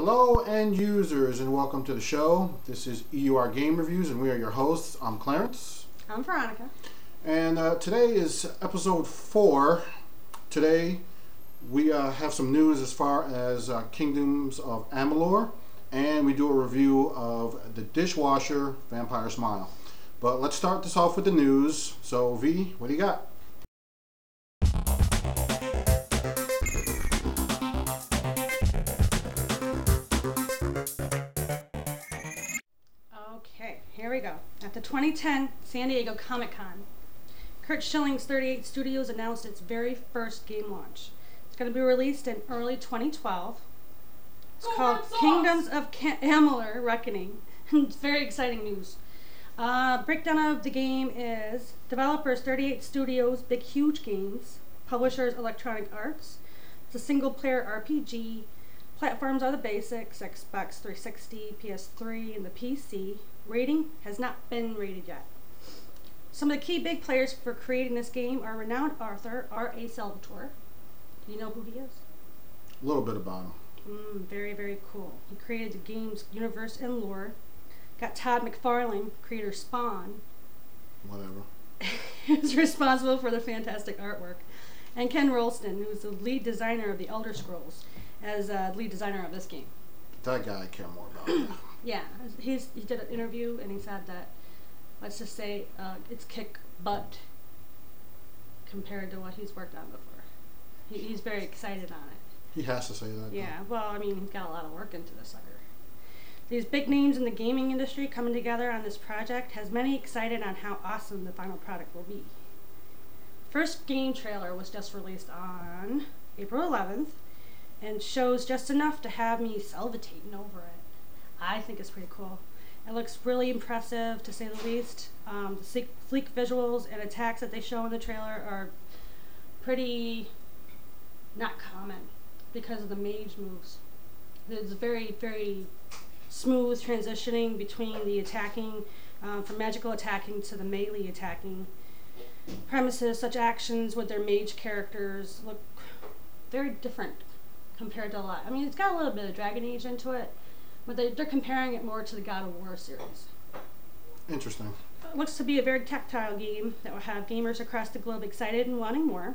Hello end users and welcome to the show. This is EUR Game Reviews and we are your hosts. I'm Clarence. I'm Veronica. And today is episode 4. Today we have some news as far as Kingdoms of Amalur, and we do a review of the Dishwasher Vampire Smile. But let's start this off with the news. So V, what do you got? Okay, here we go. At the 2010 San Diego Comic-Con, Curt Schilling's 38 Studios announced its very first game launch. It's going to be released in early 2012. It's called Kingdoms of Amalur Reckoning. It's very exciting news. Breakdown of the game is developers 38 Studios, Big Huge Games, publishers Electronic Arts. It's a single-player RPG. Platforms are the basics: Xbox 360, PS3, and the PC. Rating has not been rated yet. Some of the key big players for creating this game are renowned author R.A. Salvatore. Do you know who he is? A little bit about him. Very, very cool. He created the game's universe and lore. Got Todd McFarlane, creator Spawn. Whatever. Who's responsible for the fantastic artwork. And Ken Rolston, who's the lead designer of the Elder Scrolls, as lead designer of this game. That guy I care more about. Yeah, he did an interview and he said that, let's just say, it's kick butt compared to what he's worked on before. He's very excited on it. He has to say that. Yeah, well, I mean, he's got a lot of work into this sucker. These big names in the gaming industry coming together on this project has many excited on how awesome the final product will be. First game trailer was just released on April 11th and shows just enough to have me salivating over it. I think it's pretty cool. It looks really impressive, to say the least. The sleek visuals and attacks that they show in the trailer are pretty not common because of the mage moves. There's very, very smooth transitioning between the attacking, from magical attacking to the melee attacking. Premises, such actions with their mage characters look very different compared to a lot. I mean, it's got a little bit of Dragon Age into it, but they're comparing it more to the God of War series. Interesting. It looks to be a very tactile game that will have gamers across the globe excited and wanting more.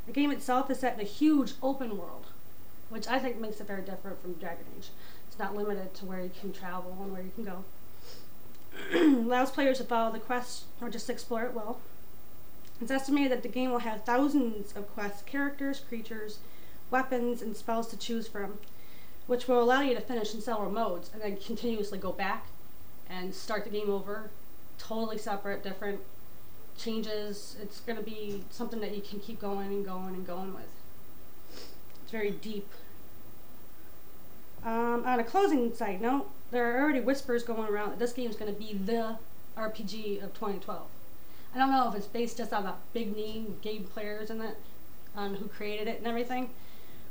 The game itself is set in a huge open world, which I think makes it very different from Dragon Age. It's not limited to where you can travel and where you can go. Allows players to follow the quest or just explore at will. It's estimated that the game will have thousands of quests, characters, creatures, weapons, and spells to choose from, which will allow you to finish in several modes and then continuously go back and start the game over. Totally separate, different changes. It's going to be something that you can keep going and going and going with. It's very deep. On a closing side note, there are already whispers going around that this game is going to be the RPG of 2012. I don't know if it's based just on the big name game players in it, on who created it and everything,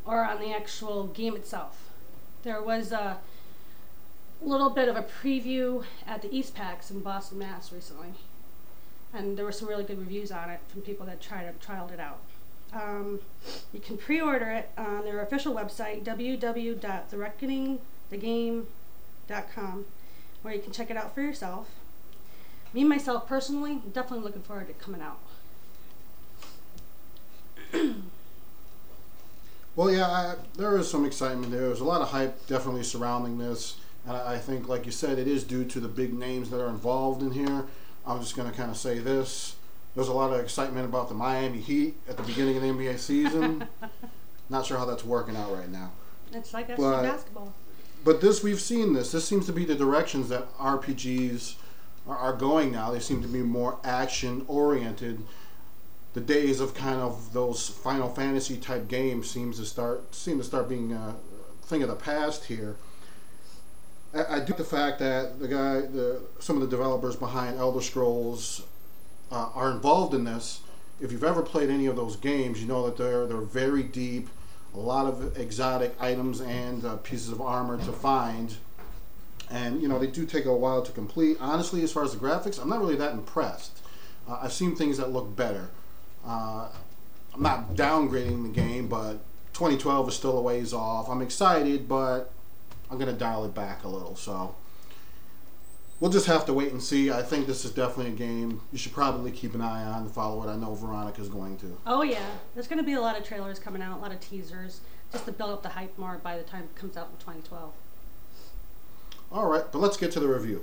or on the actual game itself. There was a little bit of a preview at the East PAX in Boston, Mass. recently, and there were some really good reviews on it from people that trialed it out. You can pre-order it on their official website, www.thereckoningthegame.com, where you can check it out for yourself. Me, myself, personally, definitely looking forward to it coming out. Well, yeah, there is some excitement there. There's a lot of hype definitely surrounding this. And I think, like you said, it is due to the big names that are involved in here. I'm just going to kind of say this. There's a lot of excitement about the Miami Heat at the beginning of the NBA season. Not sure how that's working out right now. It's like basketball. But we've seen this. This seems to be the directions that RPGs are going now. They seem to be more action-oriented. The days of kind of those Final Fantasy type games seem to start being a thing of the past here. I do the fact that some of the developers behind Elder Scrolls are involved in this. If you've ever played any of those games, you know that they're very deep. A lot of exotic items and pieces of armor to find, and you know they do take a while to complete. Honestly, as far as the graphics, I'm not really that impressed. I've seen things that look better. I'm not downgrading the game, but 2012 is still a ways off. I'm excited, but I'm going to dial it back a little. So we'll just have to wait and see. I think this is definitely a game you should probably keep an eye on and follow it. I know Veronica's going to. Oh yeah, there's going to be a lot of trailers coming out, a lot of teasers, just to build up the hype more by the time it comes out in 2012. All right, but let's get to the review.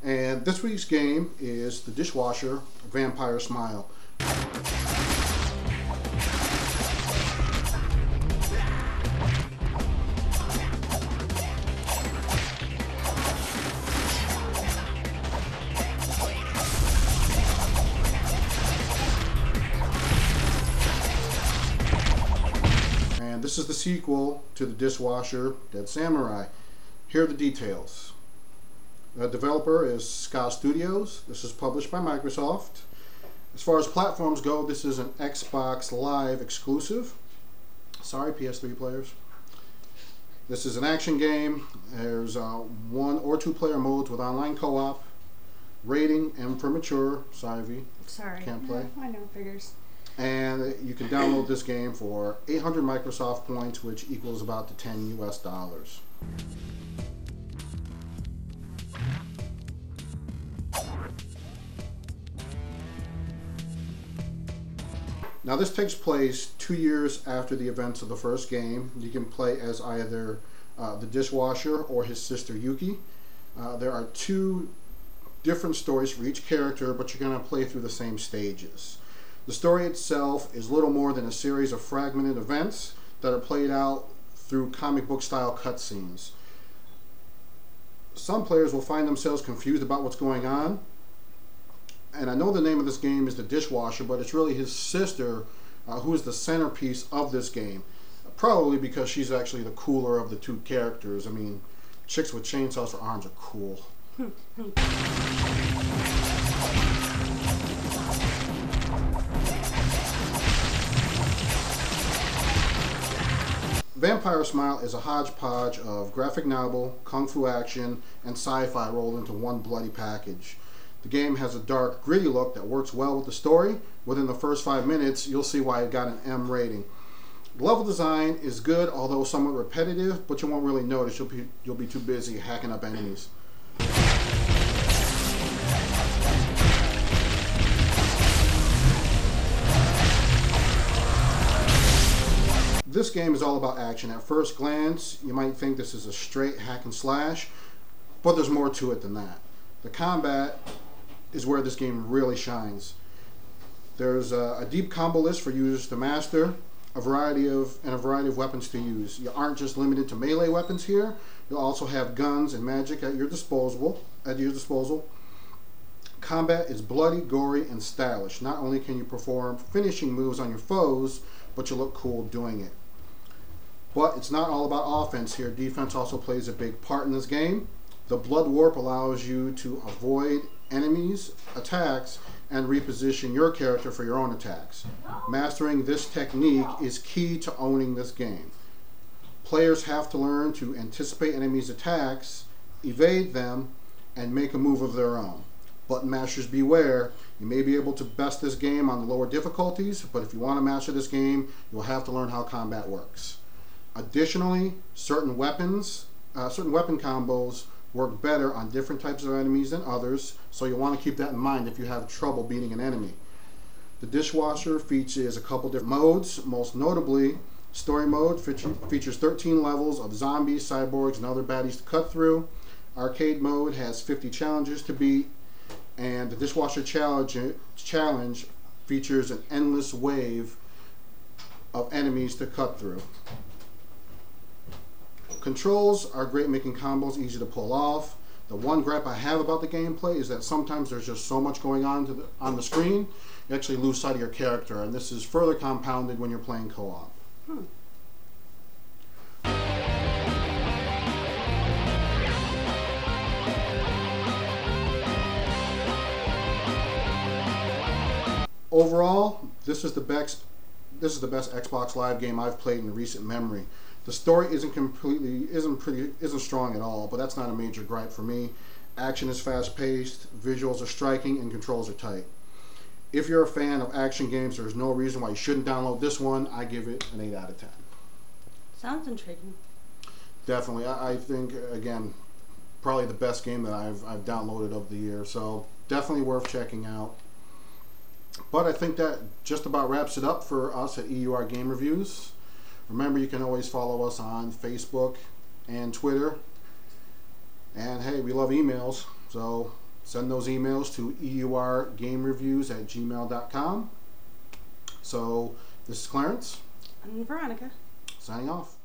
And this week's game is the Dishwasher Vampire Smile. And this is the sequel to the Dishwasher Dead Samurai. Here are the details. The developer is SKA Studios. This is published by Microsoft. As far as platforms go, this is an Xbox Live exclusive. Sorry, PS3 players. This is an action game. There's 1 or 2 player modes with online co-op. Rating M for mature. Sorry, V. Sorry. Can't play. I know, figures. And you can download this game for 800 Microsoft points, which equals about to $10 US. Now this takes place 2 years after the events of the first game. You can play as either the Dishwasher or his sister Yuki. There are 2 different stories for each character, but you're going to play through the same stages. The story itself is little more than a series of fragmented events that are played out through comic book style cutscenes. Some players will find themselves confused about what's going on. And I know the name of this game is the Dishwasher, but it's really his sister who is the centerpiece of this game. Probably because she's actually the cooler of the 2 characters. I mean, chicks with chainsaws for arms are cool. Vampire Smile is a hodgepodge of graphic novel, kung fu action, and sci-fi rolled into one bloody package. The game has a dark, gritty look that works well with the story. Within the first 5 minutes, you'll see why it got an M rating. The level design is good, although somewhat repetitive, but you won't really notice. You'll be too busy hacking up enemies. This game is all about action. At first glance, you might think this is a straight hack and slash, but there's more to it than that. The combat is where this game really shines. There's a deep combo list for users to master, a variety of weapons to use. You aren't just limited to melee weapons here. You'll also have guns and magic at your disposal. Combat is bloody, gory, and stylish. Not only can you perform finishing moves on your foes, but you look cool doing it. But it's not all about offense here. Defense also plays a big part in this game. The Blood Warp allows you to avoid enemies' attacks and reposition your character for your own attacks. Mastering this technique is key to owning this game. Players have to learn to anticipate enemies' attacks, evade them, and make a move of their own. Button mashers beware. You may be able to best this game on the lower difficulties, but if you want to master this game, you'll have to learn how combat works. Additionally, certain weapon combos work better on different types of enemies than others, so you'll want to keep that in mind if you have trouble beating an enemy. The Dishwasher features a couple different modes. Most notably, Story Mode features 13 levels of zombies, cyborgs, and other baddies to cut through. Arcade Mode has 50 challenges to beat, and the Dishwasher Challenge features an endless wave of enemies to cut through. Controls are great, making combos easy to pull off. The one gripe I have about the gameplay is that sometimes there's just so much going on on the screen, you actually lose sight of your character, and this is further compounded when you're playing co-op. Overall, this is the best Xbox Live game I've played in recent memory. The story isn't strong at all, but that's not a major gripe for me. Action is fast-paced, visuals are striking, and controls are tight. If you're a fan of action games, there's no reason why you shouldn't download this one. I give it an 8 out of 10. Sounds intriguing. Definitely. I think, again, probably the best game that I've downloaded of the year. So definitely worth checking out. But I think that just about wraps it up for us at EUR Game Reviews. Remember, you can always follow us on Facebook and Twitter. And hey, we love emails, so send those emails to eurgamereviews@gmail.com. So this is Clarence. And Veronica. Signing off.